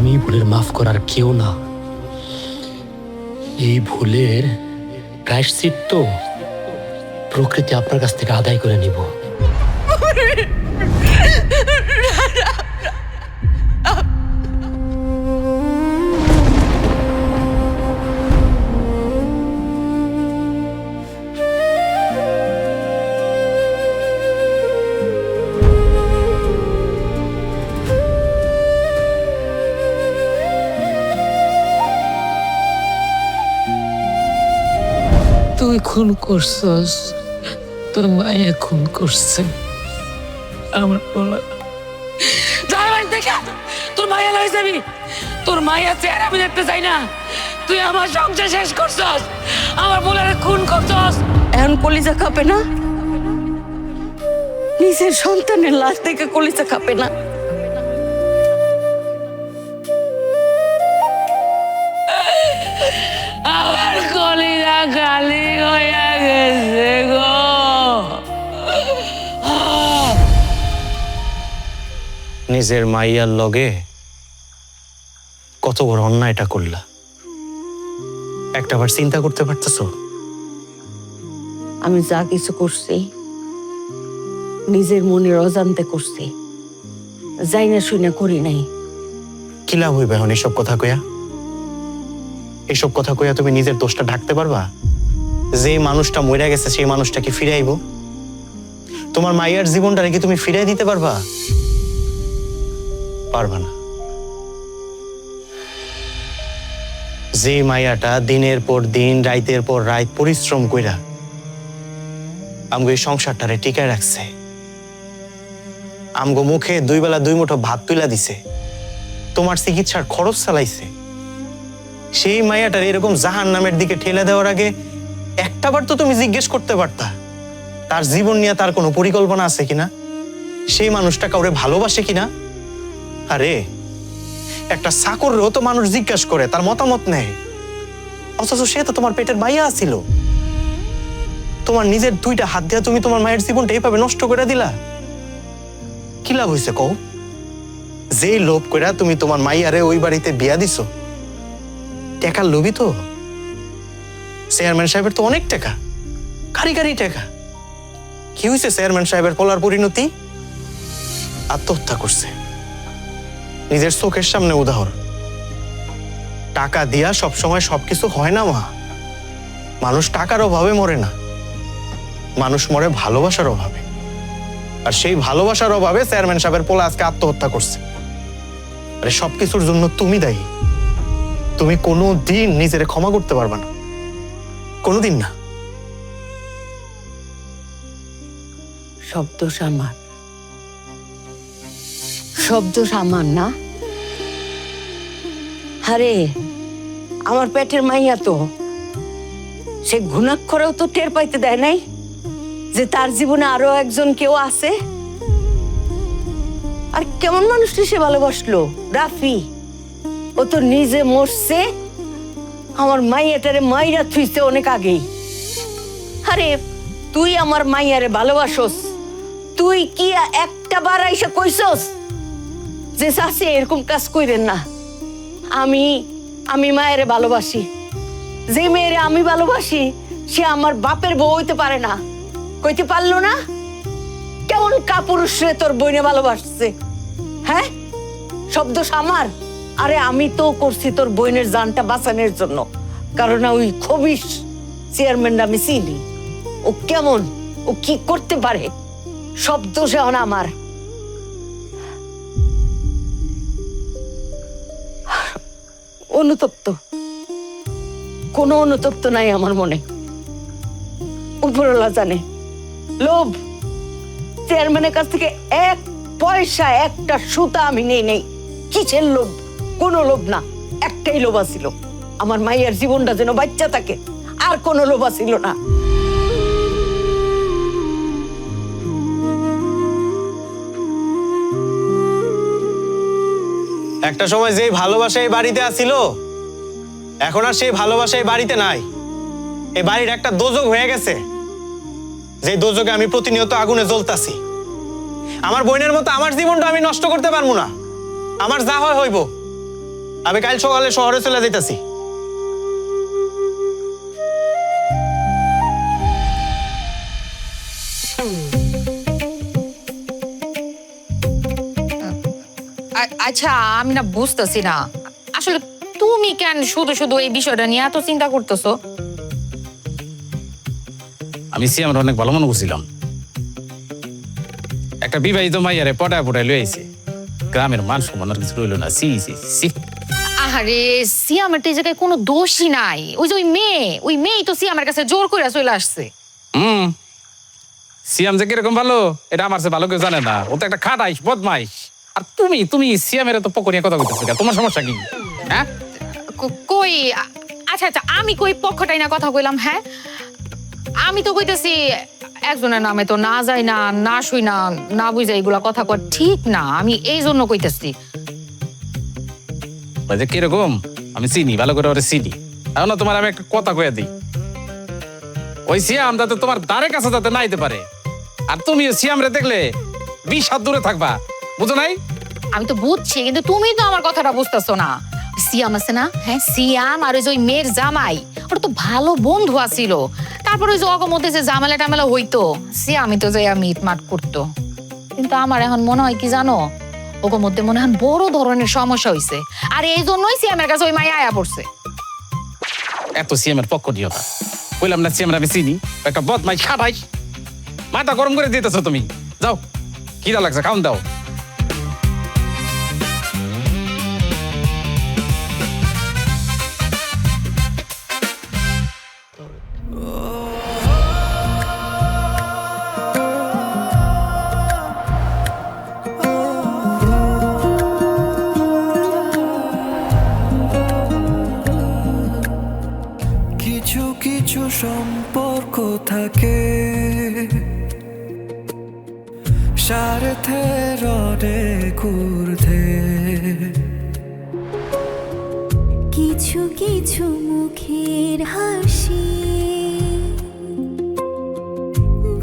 আমি ভুলের মাফ করার কেউ না। এই ভুলের প্রায়শ্চিত্ত প্রকৃতি আপনার কাছ থেকে আদায় করে নিব। তুই খুন করছস, তোর মায়া খুন করছে। আমার বলা তোর মায়া লয়ে যাবি, তোর মায়া চেহারা আমি দেখতে চাই না। তুই আমার সংসার শেষ করছস, আমার বলারে খুন করছস। এখন কলিজা কাঁপে না? নিজের সন্তানের লাশ দেখে কলিজা কাঁপে না? আমার কলিজা খালি হইয়া গেছে গো। নিজের মাইয়ার লগে কত বড় অন্যায়টা করলা, একটাবার চিন্তা করতে পারতেছো? আমি যা কিছু করছি নিজের মনের অজান্তে করছি, যাই না শুনে করি নাই। কি লাভ হইবে এখন এসব কথা কইয়া? এসব কথা কইয়া তুমি নিজের দোষটা ঢাকতে পারবা? যে মানুষটা মরে গেছে সেই মানুষটা কি ফিরে আইব? তোমার মাইয়ার জীবনটা কি তুমি ফিরাই দিতে পারবা? পারবা না। যে মাইয়াটা দিনের পর দিন রাইতের পর রাত পরিশ্রম কইরা আমগো এই সংসারটারে টিকায় রাখছে, আমগো মুখে দুই বেলা দুই মুঠো ভাত তুলা দিছে, তোমার চিকিৎসার খরচ চালাইছে, সেই মাইয়াটার এরকম জাহান্নামের দিকে ঠেলে দেওয়ার আগে একটাবার তো তুমি জিজ্ঞেস করতে পারতা তার জীবন নিয়ে তার কোনো পরিকল্পনা আছে কিনা, সেই মানুষটা কাউরে ভালোবাসে কিনা। আরে একটা চাকরেও তো মানুষ জিজ্ঞাসা করে, তার মতামত নেয়, অথচ সে তো তোমার পেটের মাইয়া ছিল। তোমার নিজের দুইটা হাত দিয়া তুমি তোমার মায়ের জীবনটা এইভাবে নষ্ট করে দিলা। কি লাভ হয়েছে কও? যে লোভ করে তুমি তোমার মাইয়ারে ওই বাড়িতে বিয়া দিছো, টাকার লোভী তো। চেয়ারম্যান সাহেবের তো অনেক টাকা, কারি কারি টাকা। কি হয়েছে চেয়ারম্যান সাহেবের পোলার পরিণতি? আত্মহত্যা করছে। নিজের চোখের সামনে উদাহরণ। টাকা দিয়া সবসময় সবকিছু হয় না মা। মানুষ টাকার অভাবে মরে না, মানুষ মরে ভালোবাসার অভাবে। আর সেই ভালোবাসার অভাবে চেয়ারম্যান সাহেবের পোলা আজকে আত্মহত্যা করছে। আরে সবকিছুর জন্য তুমি দায়ী। তুমি কোনো দিন নিজেরে ক্ষমা করতে পারবে না, কোনোদিন না। সব দোষ আমার, সব দোষ আমার না? আরে আমার পেটের মাইয়া তো, সে ঘুণাক্ষরেও তো টের পাইতে দেয় নাই যে তার জীবনে আরো একজন কেউ আছে। আর কেমন মানুষটি সে ভালোবাসলো? রাফি, ও তো নিজে মরছে, আমার মাইয়াটারে মাইরা থুইছে অনেক আগেই। আরে তুই আমার মাইয়ারে ভালোবাসোস, তুই কি একটা বার আইসা কইছস যে চাচি এরকম কাজ কইরেন না? আমি মায়েরে ভালোবাসি, যে মেয়েরে আমি ভালোবাসি সে আমার বাপের বউ হইতে পারে না। কইতে পারলো না? কেমন কাপুরুষ রে তোর বইনে ভালোবাসছে? হ্যাঁ, শব্দ আমার? আরে আমি তো করছি তোর বইনের জানটা বাঁচানোর জন্য, কারণ ওই খবিশ চেয়ারম্যানটা আমি চিনি। ও কেমন, ও কি করতে পারে, সব দোষ এখন আমার। অনুতপ্ত, কোনো অনুতপ্ত নাই আমার মনে। উপরওয়ালা জানে। লোভ, চেয়ারম্যানের কাছ থেকে এক পয়সা একটা সুতা আমি নেই। কিসের লোভ? কোনো লোভ না, একটাই লোভ ছিল, আমার মায়ের জীবনটা যেন বাচ্চা থাকে, আর কোনো লোভ ছিল না। একটা সময় যেই ভালোবাসা এই বাড়িতে আসিল, এখন আর সেই ভালোবাসা এই বাড়িতে নাই। এই বাড়ির একটা দোজক হয়ে গেছে, যে দোজকে আমি প্রতিনিয়ত আগুনে জ্বলতাছি। আমার বোনের মতো আমার জীবনটা আমি নষ্ট করতে পারবো না। আমার যা হয় হইব, আমি কাল সকালে শহরে চলে যাইতাছি। আচ্ছা আমি না বুঝতেছি না আসলে তুমি কেন শুধু শুধু এই বিষয়টা নিয়ে এত চিন্তা করতেছো? আমি সিয়ামের অনেক ভালো মনে করছিলাম। একটা বিবাহিত মাইয়ারে পটায় পটায় লয়ে আইছে, গ্রামের মান সম্মানের কিছু রইল না। সি সি সি। আরে সিয়ামের তো এই জায়গায় কোনো দোষই নাই। ওই যে ওই মেয়েই তো সিয়ামের কাছে জোর করে চলে আসছে। সিয়াম যে কিরকম ভালো এটা আমার চেয়ে ভালো কেউ জানে না। ও তো একটা খাটাইস, বদমাইশ। আর তুমি সিয়ামের তো পকরিয়া কথা কইতেছো কেন? তোমার সমস্যা কি? হ্যাঁ কই আচ্ছা আচ্ছা আমি কই পক্ষটাই না কথা কইলাম? হ্যাঁ আমি তো কইতেছি একজনের নামে তো না যাই না, না শুই না, না বুঝাই এগুলা কথা কয় ঠিক না। আমি এই জন্য কইতেছি। ওই যে কিরকম আমি চিনি, ভালো করে ওরে চিনি। এখন তোমার আমি একটা কথা কইয়া দিই, ওই সিয়াম যাতে তোমার দ্বারে কাছে যাতে না আইতে পারে। আর তুমি সিয়াম রে দেখলে 20 হাত দূরে থাকবা, বুঝো নাই? আমি তো বুঝছি কিন্তু তুমি তো আমার কথাটা বুঝতেছো না। সিয়াম আছে না, হ্যাঁ সিয়াম আর ওই যে ওই মেয়ের জামাই ওটা তো ভালো বন্ধু আছিল। তারপরে ওই যে অগ মধ্যে যে ঝামেলা টামেলা হইতো সিয়ামই তো যাইয়া মিটমাট করতো। কিন্তু আমার এখন মনে হয় কি জানো, ওগো মধ্যে মনে হয় বড় ধরনের সমস্যা হইছে। আর এই জন্যই সিয়ামের কাছে ওই মাইয়া আয়া পড়ছে। এত সিএমের পক্ষ নিও না, বললাম না সিএম আমি চিনি। একটা বদমাই খাটাই, মাথা গরম করে দিতেছো তুমি। যাও, খিদা লাগছে, খাওন দাও। কিছু কিছু সম্পর্ক থাকে স্বার্থের অনেক ঊর্ধ্বে, কিছু কিছু মুখের হাসি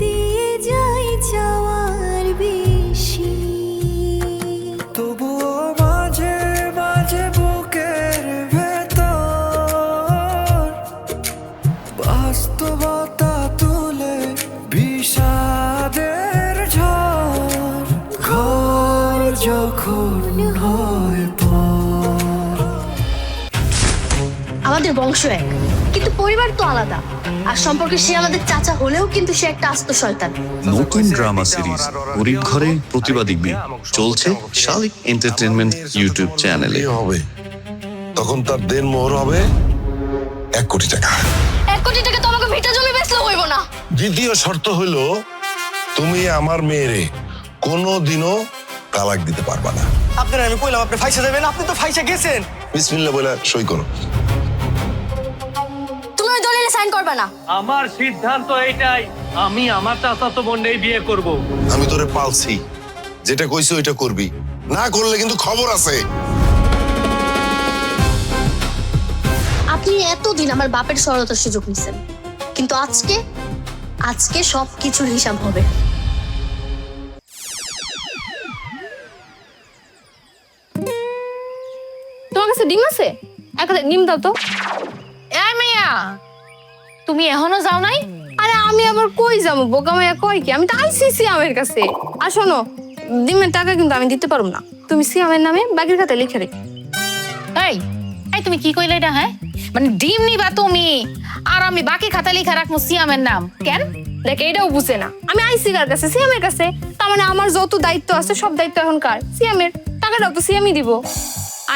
দিয়ে যায় চাওয়ার বেশি, তবুও মাঝে মাঝে বুকের ভেতর বাস্তবতা তুলে বিষাদের ঝড়, ঘর যখন হয় পর। আমাদের বংশ এক, কিন্তু পরিবার তো আলাদা। আর সম্পর্কে সে আমাদের চাচা হলেও কিন্তু সে একটা আস্ত শয়তান। নতুন ড্রামা সিরিজ গরিব ঘরে প্রতিবাদী মেয়ে চলছে শালিক এন্টারটেইনমেন্ট ইউটিউব চ্যানেলে। হবে তখন তার দেনমোহর হবে 1 কোটি টাকা। 1 কোটি টাকা তো আমাকে ভিটা জমি বেচলেও হইব না। দ্বিতীয় শর্ত হইল তুমি আমার মেয়েরে কোনোদিনও তালাক দিতে পারবা না। আপনার আমি কইলাম আপনি ফাইসা দেবেন, আপনি তো ফাইসা গেছেন। বিসমিল্লাহ বলে সই করো। তুমি ওই দলিলে সাইন করবে না। আমার সিদ্ধান্ত এইটাই, আমি আমার চাচাতো বোনকেই বিয়ে করব। আমি তোরে পালছি, যেটা কইছি ওইটা করবি, না করলে কিন্তু খবর আছে। আপনি এতদিন আমার বাপের সরলতার সুযোগ নিছেন, কিন্তু আজকে সবকিছুর হিসাব হবে। তোমার কাছে ডিম আছে? একটা ডিম দাও তো। এই মাইয়া, তুমি এখনো যাও নাই? আরে আমি আবার কই যাবো? বোকা মাইয়া কই কি? আমি তো আইছি সিয়ামের কাছে। আর শোনো, ডিমের টাকা কিন্তু আমি দিতে পারবো না। তুমি সিয়ামের নামে বাকির খাতায় লিখে রেখো। এই এই তুমি কি কইলে এটা? হ্যাঁ মানে ডিম নিবা তুমি আর আমি বাকি খাতা লিখা রাখবো সিয়ামের নাম কেন? দেখ এটাও বুঝে না, আমি আইছি কার কাছে? সিয়ামের কাছে। তার মানে আমার যত দায়িত্ব আছে সব দায়িত্ব এখন কার? সিয়ামের। টাকাটাও তো সিয়ামই দিব।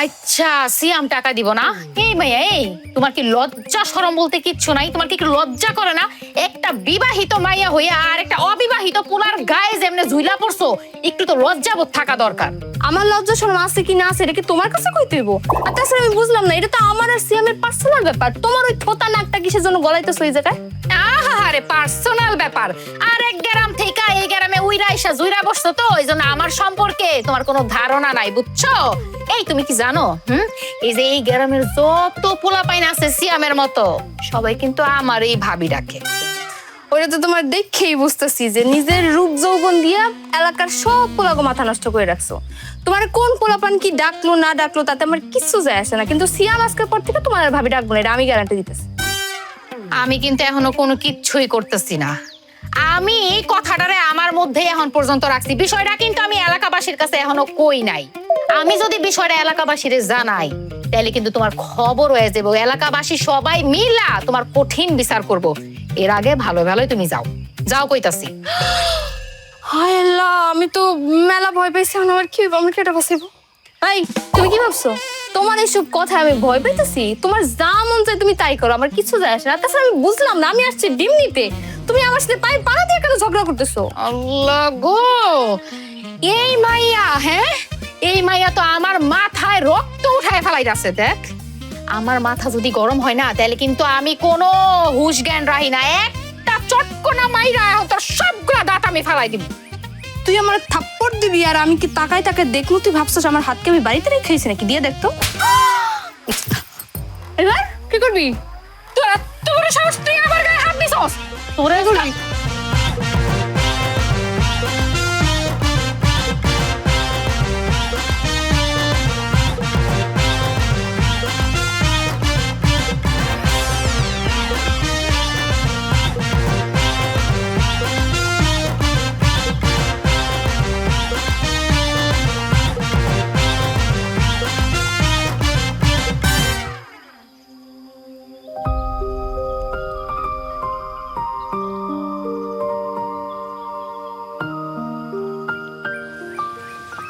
আচ্ছা সিয়াম টাকা দিব না? এই মাইয়া, এই তোমার কি লজ্জা শরম বলতে কিচ্ছু নাই? তোমার কি লজ্জা করে না? একটা বিবাহিত মাইয়া হইয়া আর একটা অবিবাহিত পোলার গায়ে যেমনে ঝুইলা পড়ছো, একটু তো লজ্জাবোধ থাকা দরকার। আমার লজ্জা শরম আছে কি না আছে এটা কি তোমার কাছে কইতে হইব? আর তাছাড়া আমি বুঝলাম না, এটা তো আমার আর সিয়ামের পার্সোনাল ব্যাপার। তোমার ওই থোতা নাকটা কিসের জন্য গলাইতেছো এই জায়গায়? আহারে পার্সোনাল ব্যাপার। আর এক গ্রাম থেকে এই গ্রামে উইরা আইসা জুইরা বসছো তো, এই জন্য আমার সম্পর্কে তোমার কোনো ধারণা নাই, বুঝছো? এই তুমি কি জানো এই যে এই গ্রামের যত পোলা পাইন আছে সিয়ামের মতো সবাই কিন্তু আমার এই ভাবি ডাকে। ওটা তো তোমার দেখেই বুঝতেছি যে নিজের রূপ যৌবন দিয়া এলাকার সব পোলাগো মাথা নষ্ট করে রাখছো। তোমার কোন পোলাপান কি ডাকলো না ডাকলো তাতে আমার কিছু যায় আসে না, কিন্তু সিয়াম আজকের পর থেকে তোমার আর ভাবি ডাকবো না, এটা আমি গ্যারান্টি দিতেছি। আমি কিন্তু এখনো কোনো কিচ্ছুই করতেছি না। আমি এই কথাটারে আমার মধ্যে এখন পর্যন্ত রাখছি। বিষয়টা কিন্তু আমি এলাকাবাসীর কাছে এখনো কই নাই। আমি যদি বিষয়টা এলাকাবাসীরে জানাই তাহলে কিন্তু তোমার খবর হয়ে যাবে। এলাকাবাসী সবাই মিলা তোমার কঠিন বিচার করব। এর আগে ভালো ভালোই তুমি যাও, যাও কইতাছি। হায় আল্লাহ, আমি তো মেলা ভয় পাইছি। এখন আমার কি হইব? আমি কেটে বসিব? এই তুমি কি ভাবছো তোমার এইসব কথা আমি ভয় পাইতেছি? তোমার যা মন চায় তুমি তাই করো, আমার কিছু যায় আসে না। তাছাড়া আমি বুঝলাম না, আমি আসছি ডিম নিতে, তুমি আমার সাথে পায়ে পাড়া দিয়ে কেন ঝগড়া করতেছো? আল্লাহ গো, এই মাইয়া, হ্যাঁ এই মাইয়া তো আমার মাথায় রক্ত উঠায় ফেলাইতাছে। দেখ, আমার মাথা যদি গরম হয় না তাহলে কিন্তু আমি কোনো হুশ জ্ঞান রাহি না। একটা চটকনা মাইরা এখন তোর সবগুলা দাঁত আমি ফেলাই দিব। তুই আমার থাপ্পড় দিবি আর আমি কি তাকায় তাকে দেখলো? তুই ভাবছিস আমার হাতকে আমি বাড়িতে রেখে খাইছি নাকি? দিয়ে দেখতো। এবার কি করবি? তোরা তোর সাহস, তুই আমার গায়ে হাত দিছস? তোরা করবি?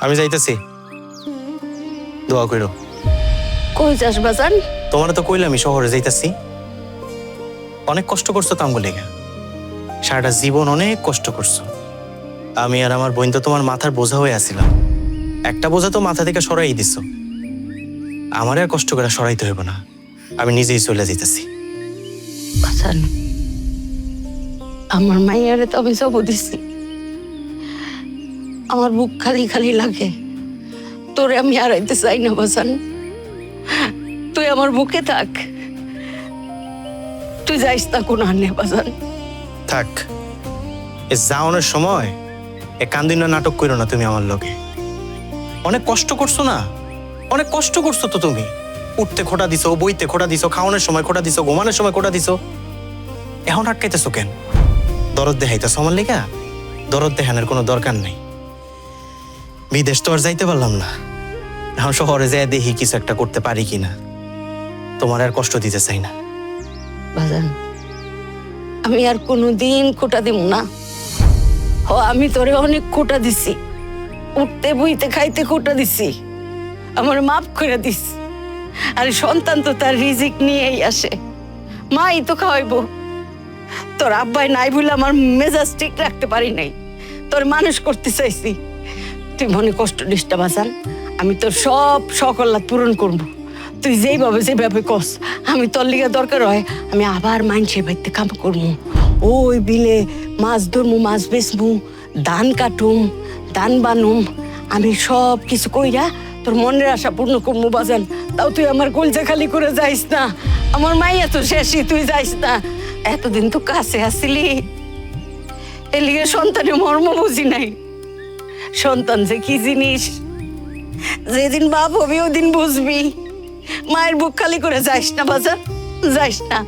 আমি যাইতেছি, দোয়া কইরো। কই যাস বাজান? তোমার তো কইলামই শহরে যাইতেছি। অনেক কষ্ট করছো তো আমগো লেগা, সারাটা জীবন অনেক কষ্ট করছো। আমি আর আমার বোন তো তোমার মাথার বোঝা হয়ে আসছিলাম। একটা বোঝা তো মাথা থেকে সরাই দিছো, আমার আর কষ্ট করে সরাইতে হইব না। আমি নিজেই চলে যাইতেছি। বাজান, আমার মাইয়ারে তো আমি সব দিছি। আমার বুক খালি খালি লাগে। তোরে আমি হারাইতে চাই না বাজান, তুই আমার বুকে থাক, তুই যাইস না কোন আনে বাজান। থাক, এ যাওয়ানোর সময় এ কান্দিনা নাটক করো না তুমি আমার লগে। অনেক কষ্ট করছো না, অনেক কষ্ট করছো তো তুমি। উঠতে খোটা দিছো, বইতে খোটা দিছো, খাওয়ানোর সময় খোটা দিছো, ঘুমানোর সময় খোটা দিছো। এখন আটকাইতেছো কেন? দরদ দেখাইতেছো আমার লেগা? দরদ দেখানোর কোনো দরকার নেই। বিদেশ তো আর যাইতে পারলাম না, এখন শহরে যাই দেখি কিছু একটা করতে পারি কিনা। তোমার আর কষ্ট দিতে চাই না বাজান। আমি আর কোনোদিন খোটা দিব না। আমি তোরে অনেক খোটা দিছি, উঠতে বইতে খাইতে খোটা দিছি, আমার মাফ করে দিস। আর সন্তান তো তার রিজিক নিয়েই আসে, মাই তো খাওয়াইবো। তোর আব্বাই নাই বলে আমার মেজাজ ঠিক রাখতে পারি নাই, তোর মানুষ করতে চাইছি। তুই মনে কষ্ট দিস না বাজান, আমি তোর সব সকল্লাত পূরণ করবো। তুই যেভাবে কস, আমি তোর লিগে দরকার হয় আমি আবার মানুষের বাড়িতে কাম করবো। ওই বিলে মাছ ধরমু, মাছ বেচমু, ধান কাটুম, ধান বানুম, আমি সব কিছু কইরা তোর মনের আশা পূর্ণ করবো বাজান। তাও তুই আমার কলজা খালি করে যাইস না। আমার মাইয়া তো শেষই, তুই যাইস না। এতদিন তো কাছে আসিলি, এর লিগে সন্তানের মর্ম বুঝি নাই। সন্তান যে কি জিনিস, যেদিন বাপ হবি ওদিন বুঝবি। মায়ের বুক খালি করে যাইস না বাজার, যাইস না।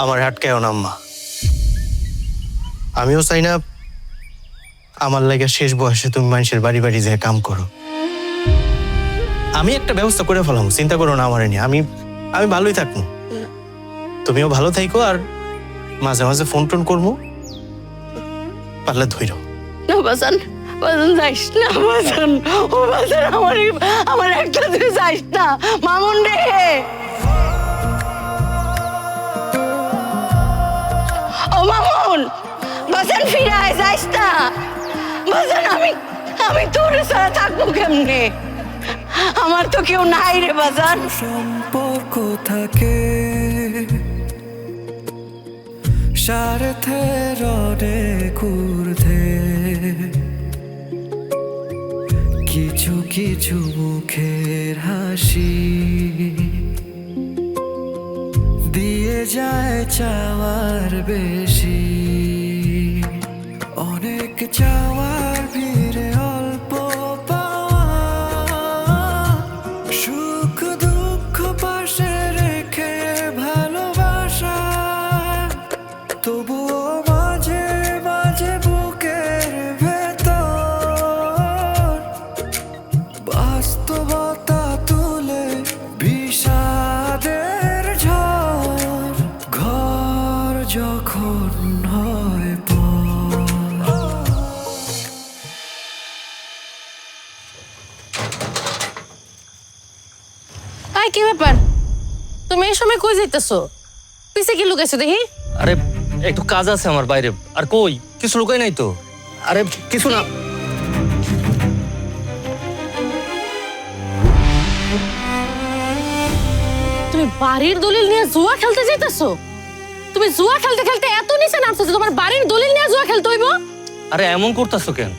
আমার আটকায়ও না আম্মা। আমিও চাই না আমার লাগে শেষ বয়সে তুমি মানুষের বাড়ি বাড়ি যেয়ে কাম করো। আমি একটা ব্যবস্থা করে ফেলাম, চিন্তা করো না আমার নিয়ে। আমি ভালোই থাকবো, তুমিও ভালো থাইকো। আর মাঝে মাঝে ফোন টোন করবো, পারলে ধইরো। না বাজান, বাজান যাইস না বাজান। ও বাজান, আমার একটা তুই যাইস না। মামুন রে, ও মামুন, বাজান ফিরে আয়, যাইস না বাজান। আমি তোর ছাড়া থাকবো কেমনে? আমার তো কেউ নাই রে বাজান। সম্পর্ক থাকে স্বার্থের অনেক ঊর্ধ্বে, কিছু কিছু মুখের হাসি দিয়ে যায় চাওয়ার বেশি। অনেক চাওয়ার ভিড়ে অল্প পাওয়া, সুখ দুঃখ পাশে রেখে ভালোবাসা, তবুও মাঝে মাঝে বুকের ভেতর বাস্তবতা তুলে বিষাদের ঝড়, ঘর যখন হয় পর। আই কি ব্যাপার, তুমি এই সময় কই যাইতেছো? পিছে কি লুকাইছো দেখি? আরে একটু কাজ আছে আমার বাইরে। আর কই, কিছু লুকাই নাই তো। আরে কিছু না। তুমি বাড়ির দলিল নিয়ে জুয়া খেলতে যাইতেছো? তুমি জুয়া খেলতে খেলতে এত নিচে নামছো যে তোমার বাড়ির দলিল নিয়ে জুয়া খেলতে হইব? আরে এমন করতেছো কেন?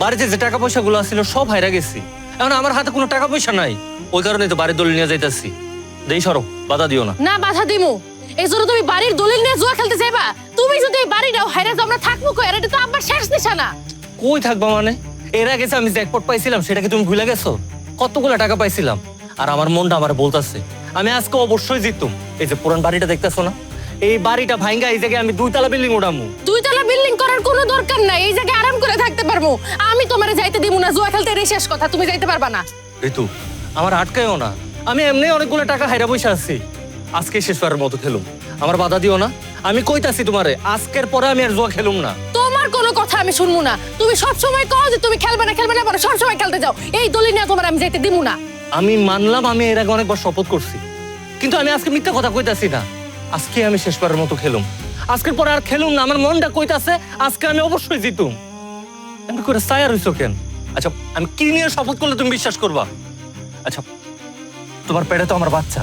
বাড়িতে যে টাকা পয়সা গুলো ছিল সব হাইরা গেছি, এখন আমার হাতে কোনো টাকা পয়সা নাই, ওই কারণে তো বাড়ির দলিল নিয়ে যাইতাছি। দেই সরো, বাধা দিও না। না বাধা দিমু, এই জন্য তুমি বাড়ির দলিল নিয়ে জুয়া খেলতে যাইবা? তুমি যদি এই বাড়িটাও হাইরা যাও, আমরা থাকবো কই? আর এটা তো আব্বার শেষ নিশানা। কই থাকবা মানে? এর আগে যে আমি জ্যাকপট পাইছিলাম সেটা কি তুমি ভুলে গেছো? কতগুলো টাকা পাইছিলাম, আর আমার মনটা আমার বলতাছে আমি আজকে অবশ্যই জিততুম। এই যে পুরান বাড়িটা দেখতেছো না, এই বাড়িটা ভাঙ্গা এই জায়গায় আমি 2 তলা বিল্ডিং উঠামু। 2 তলা বিল্ডিং করার কোনো দরকার নাই, এই জায়গায় আরাম করে থাকতে পারবো। আমি তোমারে যাইতে দিমু না, জুয়া খেলতে, এই শেষ কথা। তুমি যাইতে পারবা না। ঋতু, আমার আটকায়ও না, আমি এমনি অনেকগুলো টাকা হাইরা বসে আছি। আজকে শেষবারের মতো খেলুম, আমার বাধা দিও না। আমি কইতাছি তোমারে, আজকের পরে আমি আর জুয়া খেলুম না। তোমার কোনো কথা আমি শুনবো না। তুমি সব সময় কও যে তুমি খেলবে না, খেলবে না, পরে সব সময় খেলতে যাও। এই দলিল নিয়ে তোমার আমি যাইতে দিমু না। আমি মানলাম আমি এর আগে অনেকবার শপথ করছি, কিন্তু আমি আজকে মিথ্যা কথা কইতাছি না। আজকে আমি শেষবারের মতো খেলুম, আজকের পরে আর খেলুম না। আমার মনটা কইতাছে আজকে আমি অবশ্যই জিতুম। আমি করে সায়ার হইছো কেন? আচ্ছা, আমি কি নিয়ে শপথ করলে তুমি বিশ্বাস করবা? আচ্ছা, তোমার পেটে তো আমার বাচ্চা,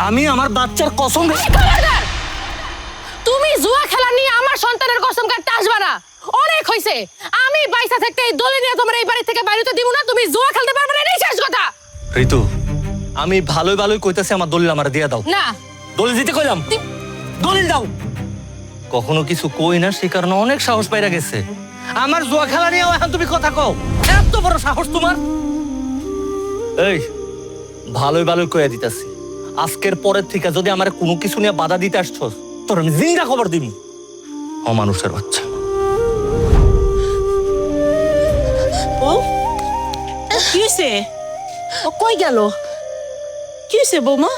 আমি আমার বাচ্চার কসম। তুমি জুয়া খেলা নিয়ে আমার সন্তানের কসম কাটতে আসবা না। অনেক হইছে, আমি বাইসা থাকতে এই দলিল নিয়ে তোমার এই বাড়ি থেকে বাইরে দিমু না। তুমি জুয়া খেলতে পারবে না, এই শেষ কথা। ঋতু, আমি ভালোই ভালোই কইতাছি আমার দলিল আমার দিয়ে দাও। না, দলিল দিতে কইলাম, দলিল দাও। কখনো কিছু কই না, সে কারণে অনেক সাহস পাইরা গেছে। আমার জুয়া খেলা নিয়ে এখন তুমি কথা কও, এত বড় সাহস তোমার? এই ভালোই ভালোই কইয়া দিতাছি, আজকের পরের থেকে যদি আমার কোনো কিছু নিয়ে বাধা দিতে আসছস, তোর আমি জিন্দা খবর দিবি। অমানুষের বাচ্চা। ও কি হইছে? ও কই গেল? কি হইছে বৌমা?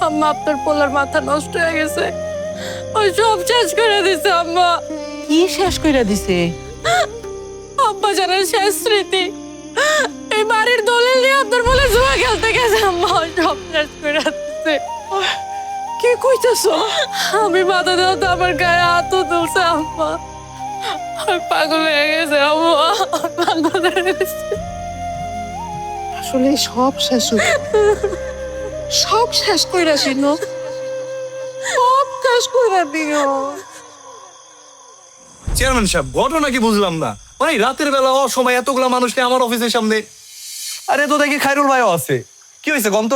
আম্মা, আপনার পোলার মাথা নষ্ট হয়ে গেছে। ওই সব শেষ করে দিছে আম্মা। কি শেষ কইরা দিছে? আব্বা জানার শেষ স্মৃতি এই বাড়ির দলিল নিয়ে আপনার বলে জুয়া খেলতে গেছে। আম্মা সব শেষ করে দিচ্ছে। কি কইতাছো? আমি বাধা দেওয়া তো আমার গায়ে হাতও তুলছে আম্মা। আমি পাগল হয়ে গেছে আম্মা, পাগল হয়ে গেছে। আসলে সব শেষ, সব শেষ কইরা ছিল, সব শেষ কইরা দিও। চেয়ারম্যান সাহেব, ঘটনা কি বুঝলাম না ভাই? রাতের বেলা অসময় এতগুলা মানুষকে আমার অফিসের সামনে। আরে তো দেখি খায়রুল ভাইও আছে। কি হয়েছে গন্ত?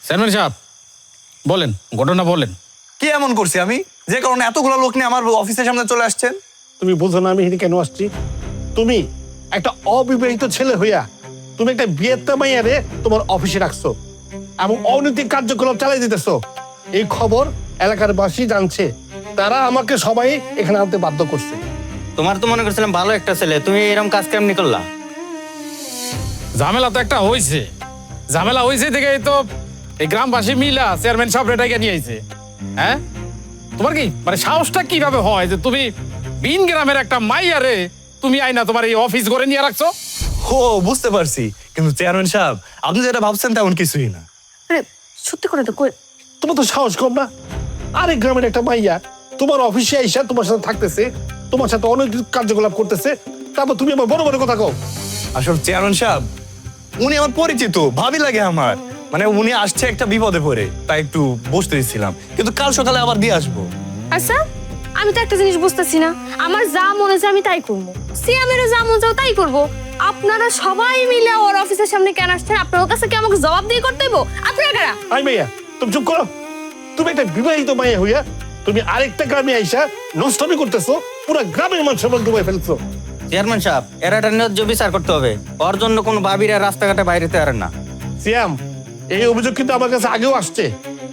চেয়ারম্যান সাহেব বলেন, ঘটনা বলেন। কি এমন করছি আমি যে কারণে এতগুলো লোক নিয়ে আমার অফিসের সামনে চলে আসছেন? তুমি বুঝো না আমি এখানে কেন আসছি? তুমি একটা অবিবাহিত ছেলে হইয়া তুমি একটা বিয়েতে মাইয়ারে তোমার অফিসে রাখছো এবং অনৈতিক কার্যকলাপ চালাই দিতেছো। এই খবর এলাকার বাসী জানছে, তারা আমাকে সবাই এখানে আনতে বাধ্য করছে। তোমার তো মনে করছিলাম ভালো একটা ছেলে, তুমি এরকম কাজ কেমনি করলা? ঝামেলা তো একটা হয়েছে, ঝামেলা হয়েছে দেখে তো এই গ্রামবাসী মিলা চেয়ারম্যান সাহেব রেটাকে নিয়ে আইছে। হ্যাঁ, তোমার কি মানে সাহসটা কিভাবে হয় যে তুমি বিন গ্রামের একটা মাইয়ারে তুমি আইনা তোমার এই অফিস করে নিয়ে রাখছো? ও বুঝতে পারছি, কিন্তু চেয়ারম্যান সাহেব আপনি যেটা ভাবছেন তেমন কিছুই না। আরে সত্যি করে তো কই, তোমার তো সাহস কম না? আরেক গ্রামের একটা মাইয়া তোমার অফিসে আইসা তোমার সাথে থাকতেছে, তোমার সাথে অনৈতিক কার্যকলাপ করতেছে, তারপর তুমি আমার বড় বড় কথা কও। আসলে চেয়ারম্যান সাহেব উনি আমার পরিচিত, ভাবি লাগে আমার। মানে উনি আসছে একটা বিপদে পড়ে, তাই একটু বসতে দিচ্ছিলাম, কিন্তু কাল সকালে আবার দিয়ে আসবো। আচ্ছা আমি তো একটা জিনিস বুঝতেছি না, আমার যা মনে হয় আমি তাই করবো, সিয়ামেরও যা মনে চাও তাই করবো। আপনারা সবাই মিলে ওর অফিসের সামনে কেন আসছেন? আপনার কাছে কি আমাকে জবাব দিয়ে করতে হইব? আপনারা কারা? আই মাইয়া, তুমি চুপ করো। তুমি একটা বিবাহিত মাইয়া হইয়া তুমি আরেকটা গ্রামে আইসা নষ্টমি করতেছো, পুরো গ্রামের মানুষ সবাই ডুবাই ফেলছো। চেয়ারম্যান সাহেব এর একটা ন্যায্য বিচার করতে হবে। ওর জন্য কোনো বাবিরা রাস্তাঘাটে বাইরে তো আর না। সিয়াম, এই অভিযোগ কিন্তু আমার কাছে আগেও আসছে।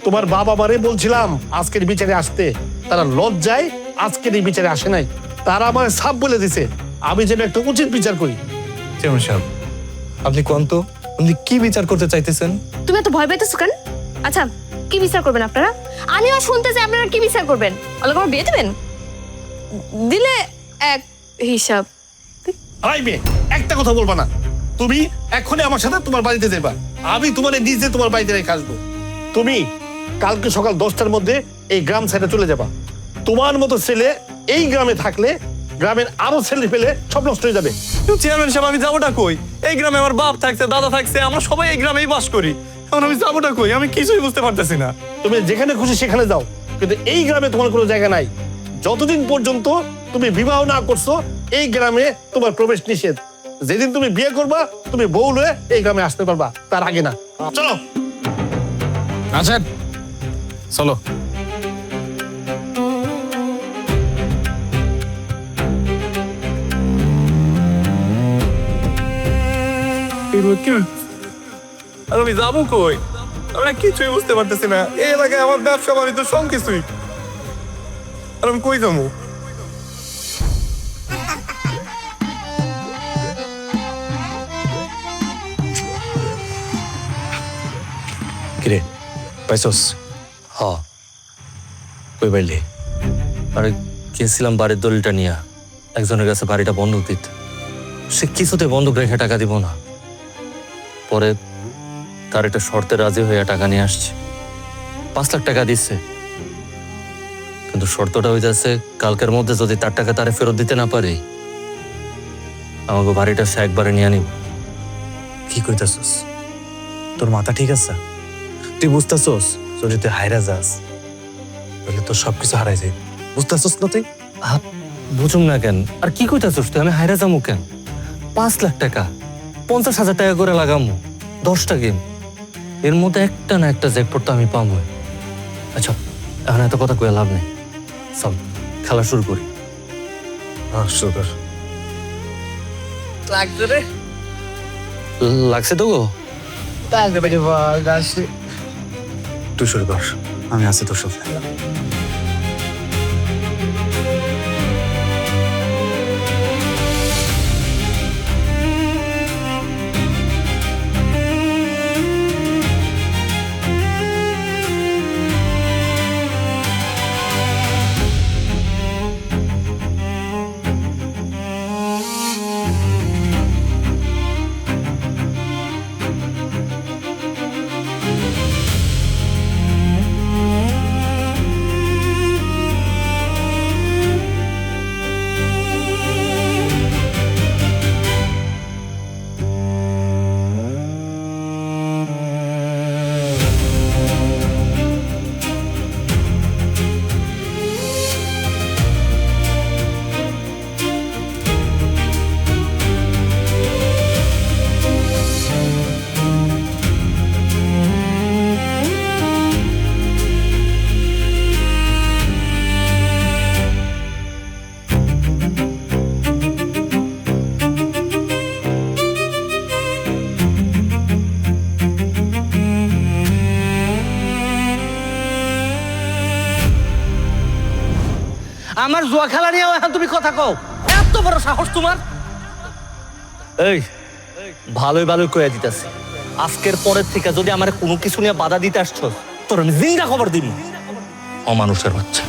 তোমার বাবা মারে বলছিলাম আজকের বিচারে আসতে, তারা লজ্জায় আজকের এই বিচারে আসে নাই। তারা আমার সাপ বলে দিছে আমি যেন একটা উচিত বিচার করি। চেয়ারম্যান সাহেব, আপনি কোন তো আপনি কি বিচার করতে চাইতেছেন? তুমি এত ভয় পাইতেছো কেন? আচ্ছা, কি বিচার করবেন আপনারা? আমিও শুনতে চাই আপনারা কি বিচার করবেন। অলগ আমার বিয়ে দেবেন? দিলে এক হিসাব। আই মেয়ে, একটা কথা বলবা না। তুমি এখনই আমার সাথে তোমার বাড়িতে যাবা, আমি তোমার নিজে তোমার বাড়িতে রেখে আসবো। তুমি কালকে সকাল 10টার মধ্যে এই গ্রাম সাইডে চলে যাবা। তোমার মতো ছেলে এই গ্রামে থাকলে গ্রামের আরো ছেলে পেলে সব নষ্ট হয়ে যাবে। চেয়ারম্যান সাহেব, আমি যাবোটা কই? এই গ্রামে আমার বাপ থাকছে, দাদা থাকছে, আমরা সবাই এই গ্রামেই বাস করি। এখন আমি যাবোটা কই? আমি কিছুই বুঝতে পারতেছি না। তুমি যেখানে খুশি সেখানে যাও, কিন্তু এই গ্রামে তোমার কোনো জায়গা নাই। যতদিন পর্যন্ত তুমি বিবাহ না করছো এই গ্রামে তোমার প্রবেশ নিষেধ। যেদিন তুমি বিয়ে করবা তুমি বউ হয়ে এই গ্রামে আসতে পারবা, তার আগে না। চলো। আচ্ছা চলো। আর আমি যাবো কই? আমরা কিছুই বুঝতে পারতেছি না। এই এলাকায় আমার ব্যবসা বাণিজ্য সব কিছুই, আর আমি কই যাবো? কিরে পাইছস? হ, কই বাইলে? আরে গেছিলাম বাড়ির দলিলটা নিয়ে একজনের কাছে বাড়িটা বন্ধক দিতে। সে কিছুতে বন্ধক রেখে টাকা দিব না। পরে তার একটা শর্তে রাজি হয়ে টাকা নিয়ে আসছে। 5 লাখ টাকা দিচ্ছে, কিন্তু শর্তটা হইতেছে কালকের মধ্যে যদি তার টাকা তারে ফেরত দিতে না পারে আমাকে বাড়িটা সে একবারে নিয়ে নিব। কি কইতাছস? তোর মাথা ঠিক আছে? তুই বুঝতাছস যদি তুই হাইরা যাস তাহলে তোর সবকিছু হারাই যায়। বুঝতাছস না তুই? বুঝুম না কেন? আর কি কইতাছস তুই? আমি হাইরা যাবো কেন? 5 লাখ টাকা, 50,000 টাকা করে লাগামু, 10টা গেম, এর মধ্যে একটা না একটা জ্যাকপট তো আমি পাবো। আচ্ছা, এখন এত কথা কয়ে লাভ নেই, চল খেলা শুরু করি। শুরু লাগছে রে? লাগছে তো গো? তুই শুরু কর, আমি আছি তোর সাথে। আমার জুয়া খেলা নিয়ে এখন তুমি কথা কও? এত বড় সাহস তোমার? এই ভালোই ভালোই কয়ে দিতেছি, আজকের পরের থেকে যদি আমার কোনো কিছু নিয়ে বাধা দিতে আসছো তোর আমি জিন্দা খবর দিব। অমানুষের বাচ্চা।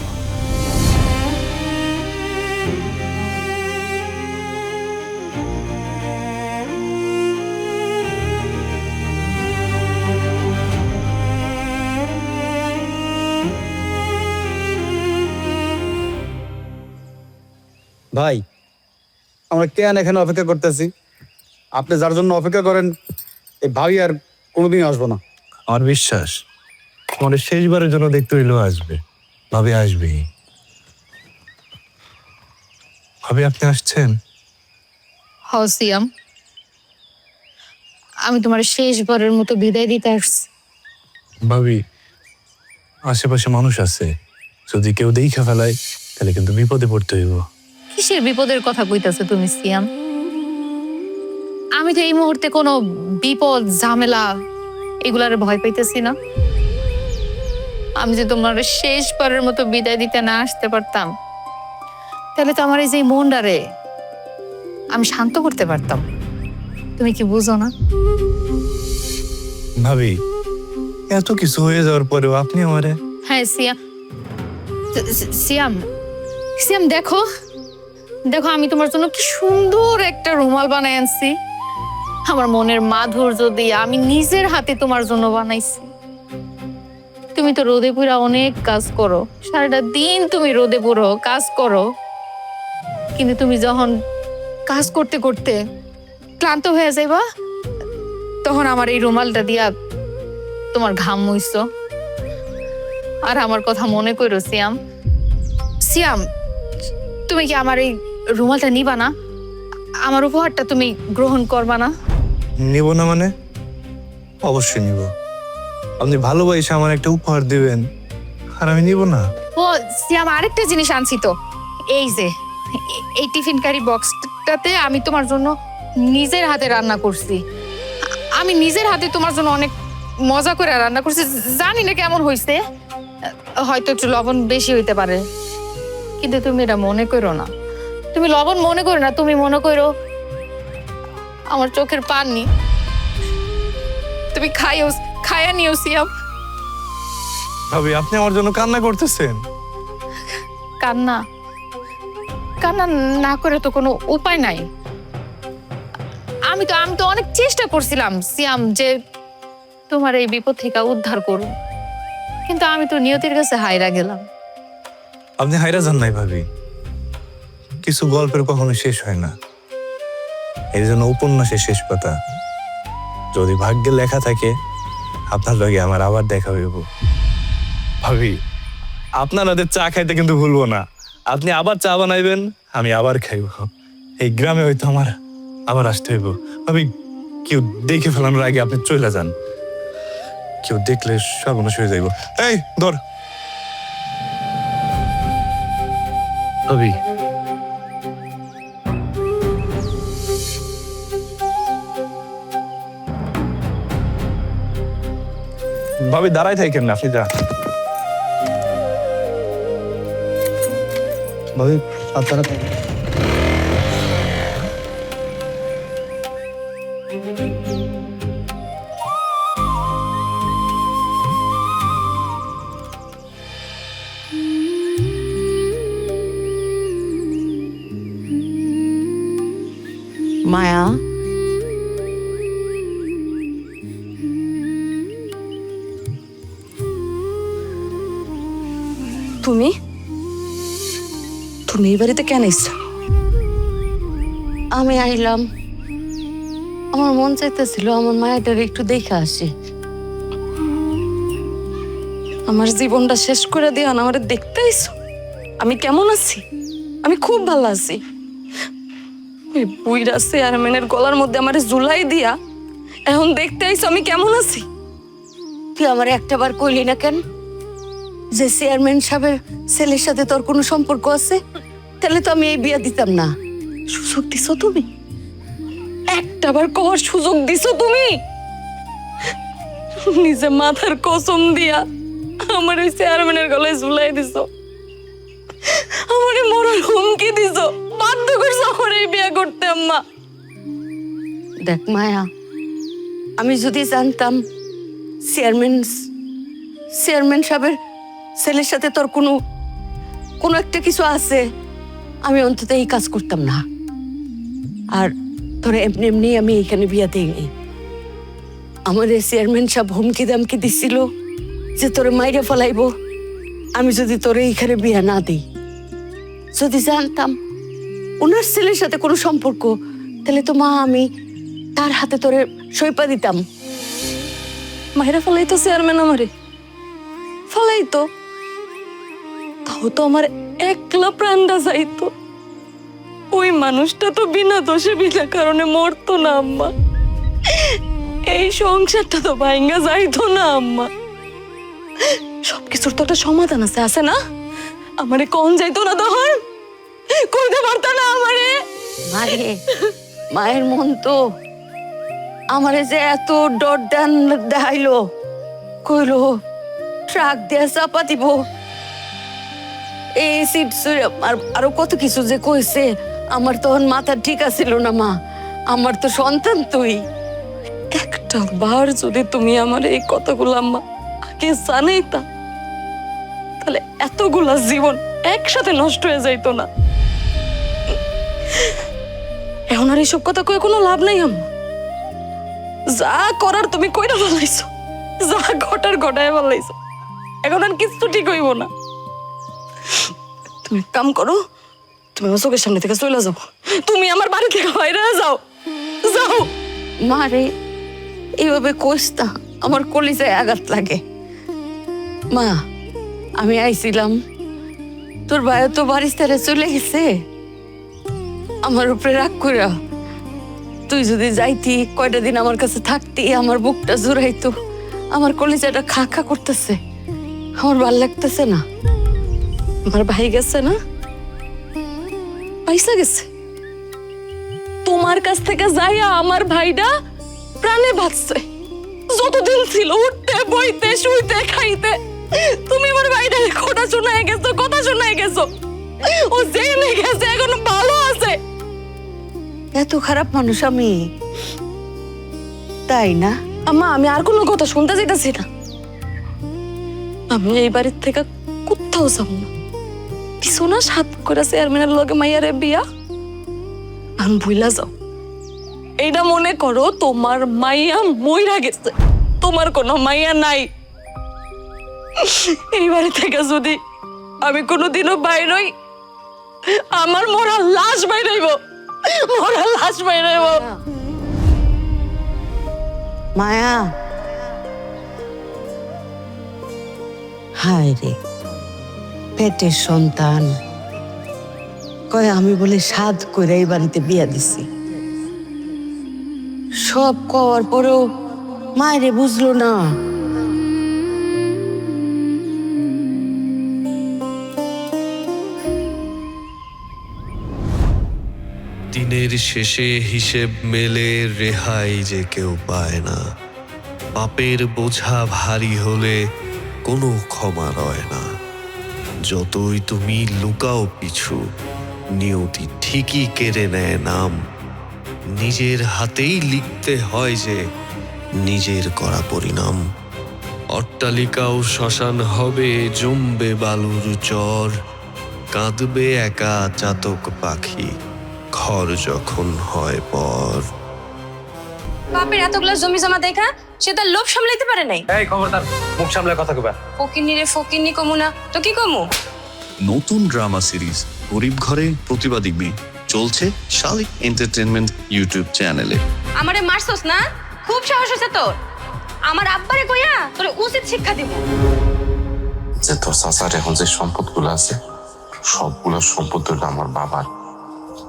ভাই, আমরা কেন এখানে অপেক্ষা করতেছি? আপনি যার জন্য অপেক্ষা করেন এই ভাবি আর কোনোদিন আসবো না। আমার বিশ্বাস আমাদের শেষবারের জন্য দেখতে হইলেও আসবে। ভাবি আসবে। ভাবি আপনি আসছেন? হসিয়াম, আমি তোমার শেষবারের মতো বিদায় দিতে আসছি। ভাবি, আশেপাশে মানুষ আছে, যদি কেউ দেখে ফেলায় তাহলে কিন্তু বিপদে পড়তে হইব। কিসের বিপদের কথা কইতাছো তুমি সিয়াম? আমি তো এই মুহূর্তে কোনো বিপদ ঝামেলা এগুলার ভয় পাইতেছি না। আমি যে তোমার শেষবারের মতো বিদায় দিতে না আসতে পারতাম, তাহলে তো আমার এই যে মনটারে আমি শান্ত করতে পারতাম। তুমি কি বুঝো না? ভাবি, এত কিছু হয়ে যাওয়ার পরেও আপনি আমারে হ্যাঁ সিয়াম, সিয়াম সিয়াম দেখো দেখো, আমি তোমার জন্য কি সুন্দর একটা রুমাল বানাই আনছি। আমার মনের মাধুর্য দিয়ে আমি নিজের হাতে তোমার জন্য বানাইছি। তুমি তো রোদে পুরা অনেক কাজ করো, সারাটা দিন তুমি রোদে পুরো কাজ করো, কিন্তু তুমি যখন কাজ করতে করতে ক্লান্ত হয়ে যাইবা, তখন আমার এই রুমালটা দিয়া তোমার ঘাম মুইছো। আর আমার কথা মনে করো সিয়াম। সিয়াম, তুমি কি আমার এই রুমালটা নিবা না? আমার উপহারটা তুমি গ্রহণ করবা না? নিব না মানে? অবশ্যই নিব। আপনি ভালোবাসে আমার একটা উপহার দিবেন, আর আমি নিব না? ও সিয়াম, আরেকটা জিনিস আনছি তো, এই যে এই টিফিন কারি বক্সটাতে আমি তোমার জন্য নিজের হাতে রান্না করছি। আমি নিজের হাতে তোমার জন্য অনেক মজা করে রান্না করছি। জানি না কেমন হয়েছে, হয়তো একটু লবণ বেশি হইতে পারে, কিন্তু তুমি এটা মনে করো না। তুমি লবণ মনে করো না, তুমি মনে করো আমার চোখের পানি। তুমি খায়া নিও সিয়াম। ভাবি, আপনি আমার জন্য কান্না করতেছেন? কান্না কান্না না করে তো কোনো উপায় নাই। আমি তো অনেক চেষ্টা করছিলাম সিয়াম, যে তোমার এই বিপদ থেকে উদ্ধার করব, কিন্তু আমি তো নিয়তির কাছে হায়রা গেলাম। আপনি হায়রা যান নাই ভাবি, কিছু গল্পের কখনো শেষ হয় না, এই জন্য উপন্যাসের শেষ পাতা। যদি ভাগ্যে লেখা থাকে আপনার লগে আমার আবার দেখা হইব। ভাবি, আপনার হাতের চা খাইতে কিন্তু ভুলবো না। আপনি আবার চা বানাইবেন, আমি আবার খাইব। এই গ্রামে হয়তো আমার আবার আসতে হইব। ভাবি, কেউ দেখে ফেলানোর আগে আপনি চলে যান, কেউ দেখলে সর্বনাশ হয়ে যাইব। এই ধর ভাবি। ভাবি দাঁড়াই থাকেন না, আপনি যান। ভাবি আপনারা মায়া, তুমি তুমি এই বাড়িতে কেন এসছো? আমি আইলাম, আমার মন চাইতেছিল আমার মায়াটার একটু দেখে আসি। আমার জীবনটা শেষ করে দিয়ে আমার দেখতে আইছো? আমি কেমন আছি? আমি খুব ভালো আছি। ওই বুইরা চেয়ারম্যানের গলার মধ্যে আমার জুলাই দিয়া এখন দেখতে আইছো আমি কেমন আছি? তুই আমার একটাবার কইলি না কেন যে চেয়ারম্যান সাহেবের ছেলের সাথে তোর কোনো সম্পর্ক আছে? তাহলে তো আমি এই বিয়া দিতাম না। সুযোগ দিছো তুমি, একটাবার কওয়ার সুযোগ দিছো তুমি। নিজে মাথার কসম দিয়া আমার ওই চেয়ারম্যানের গলায় ঝুলাই দিছো, আমারে মরার হুমকি দিছো, বাধ্য করছো আমার এই বিয়া করতে। আম্মা দেখ মায়া, আমি যদি জানতাম চেয়ারম্যান সাহেবের ছেলের সাথে তোর কোনো একটা কিছু আছে, আমি অন্তত এই কাজ করতাম না। আর তোর এমনি এমনি আমি এখানে বিয়া দিইনি। আমার এই চেয়ারম্যান সাহেব হুমকি দামকি দিছিল যে তোরে মাইরে ফেলাইব আমি যদি তোরে এইখানে বিয়া না দিই। যদি জানতাম ওনার ছেলের সাথে কোনো সম্পর্ক, তাহলে তো মা আমি তার হাতে তোরে সইপা দিতাম। মায়েরা ফলাইতো চেয়ারম্যান আমারে, ফলাইতো, তাও তো আমার একলা প্রাণটা যাইতো। ওই মানুষটা তো বিনা দোষে বিনা কারণে মরতো না আম্মা, এই সংসারটা তো ভাঙ্গা যাইতো না আম্মা। সবকিছুর তো একটা সমাধান আছে না? আমারে কোন যাইতো না তখন? কইতে পারতা না আমারে? মারে, মায়ের মন তো আমারে যে এত ডর ডান দেখাইলো, কইলো ট্রাক দিয়ে চাপা দিব, এই সিট আরো কত কিছু যে কইছে, আমার তখন মাথা ঠিক আছিল না। মা, আমার তো সন্তান তুই, একটা বার যদি তুমি আমার এই কথাগুলো আম্মা আগে জানাইতা, তাহলে এতগুলা জীবন একসাথে নষ্ট হয়ে যাইতো না। এখন আর এইসব কথা কয়ে কোনো লাভ নাই আম্মা। যা করার তুমি কইরা ফেলাইছো, যা ঘটার ঘটায় ফেলাইছো, এখন আর কিছু ঠিক হইব না। তুমি কাম করো, তুমি আমার চোখের সামনে থেকে চলে যাও, তুমি আমার বাড়ি থেকে বাইরে যাও, যাও। মারে এইভাবে কইস না, আমার কলিজায় আঘাত লাগে। মা, আমি আইছিলাম, তোর ভাই তো বাড়ি ছেড়ে চলে গেছে, আমার উপরে রাগ কইরা তুই যদি যাইতি, কয়টা দিন আমার কাছে থাকতি, আমার বুকটা জুড়াইতো, আমার কলিজাটা খা খা করতেছে, আমার ভাল লাগতেছে না। আমার ভাই গেছে না, পয়সা গেছে, তোমার কাছ থেকে যাইয়া আমার ভাইটা প্রাণে বাঁচছে। যতদিন ছিল উঠতে বইতে শুইতে খাইতে, তুমি আমার ভাইটা কথা শোনায় গেছো, কথা শোনায় গেছো, ও জেনে গেছে, এখন ভালো আছে। এত খারাপ মানুষ আমি, তাই না? আম্মা, আমি আর কোনো কথা শুনতে চাইতেছি না। আমি এই বাড়ির থেকে কোথাও যাব না। পিছনা সাত করে চেয়ারম্যানের লগে মাইয়ারে বিয়া, আমি ভুইলা যাও। এইটা মনে করো তোমার মাইয়া মইরা গেছে, তোমার কোনো মাইয়া নাই। এই বাড়ি থেকে যদি আমি কোনোদিনও বাইরই, আমার মরা লাশ বাইরাইব, মরা লাশ বাইরাইব। মায়া, হায় রে, পেটের সন্তান, কয় আমি বলে সাধ করে এই বাড়িতে বিয়া দিছি। সব কওয়ার পরেও মায়েরে বুঝলো না। দিনের শেষে হিসেব মেলে রেহাই যে কেউ পায় না। পাপের বোঝা ভারী হলে কোনো ক্ষমা রয় না। যতই তুমি লুকাও পিছু, নিয়তি ঠিকই কেড়ে নেয় নাম। নিজের হাতেই লিখতে হয় যে নিজের করা পরিণাম। অট্টালিকাও শ্মশান হবে, জমবে বালুর চর, কাঁদবে একা চাতক পাখি ঘর যখন হয় পর। বাপের এতগুলো জমি জমা দেখা সে তার লোভ সামলাইতে পারে নাই। এই খবরদার, মুখ সামলে কথা কইবা। ফকিন্নি রে ফকিন্নি কমু না তো কি কমু? নতুন ড্রামা সিরিজ গরিব ঘরে প্রতিবাদী মেয়ে চলছে শালিক এন্টারটেইনমেন্ট ইউটিউব চ্যানেলে। আমারে মারছস না? খুব সাহস আছে তোর। আমার আব্বারে কইয়া তোর উচিত শিক্ষা দিব। যে তোর চাচার এখন যে সম্পদগুলো আছে, সবগুলো সম্পদ হলো আমার বাবার,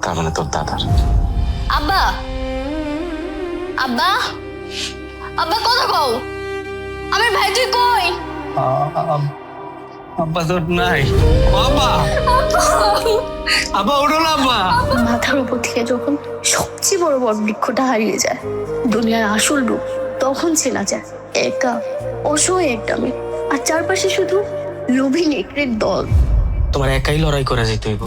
তার মানে তোর দাদার। আব্বা, আব্বা, আব্বা কথা কও, আমার ভাই তুই কই? আব্বা তোর নাই। বাবা, আব্বা ওঠো না আব্বা। মাথার উপর থেকে যখন সবচেয়ে বড় বড় বৃক্ষটা হারিয়ে যায়, দুনিয়ার আসল রূপ তখন চেনা যায়। একা অসহায় একটা মেয়ে, আর চারপাশে শুধু লোভী নেকড়ের দল। তোমার একাই লড়াই করা যেতে হইব।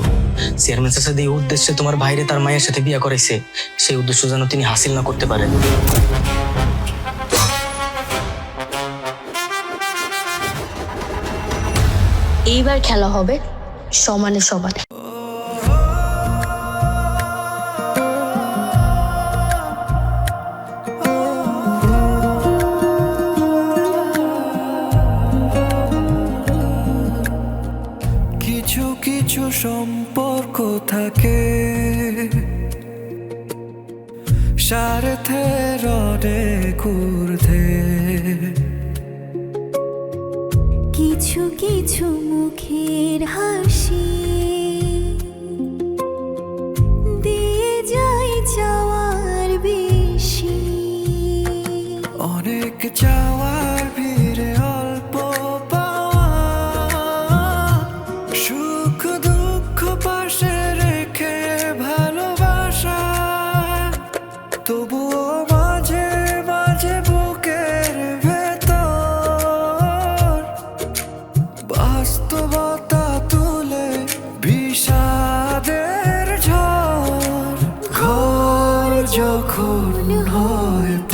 চেয়ারম্যান চাচা এই উদ্দেশ্যে তোমার ভাইরে তার মায়ের সাথে বিয়ে করাইছে, সেই উদ্দেশ্য যেন তিনি হাসিল না করতে পারেন। এইবার খেলা হবে সমানে সমানে। কিছু কিছু সম্পর্ক থাকে স্বার্থের অনেক ঊর্ধ্বে, কিছু কিছু মুখের হাসি দিয়ে যায় চাওয়ার বেশি। অনেক চাওয়ার ভিড়ে অল্প পাওয়া, সুখ দুঃখ পাশে যখন হয়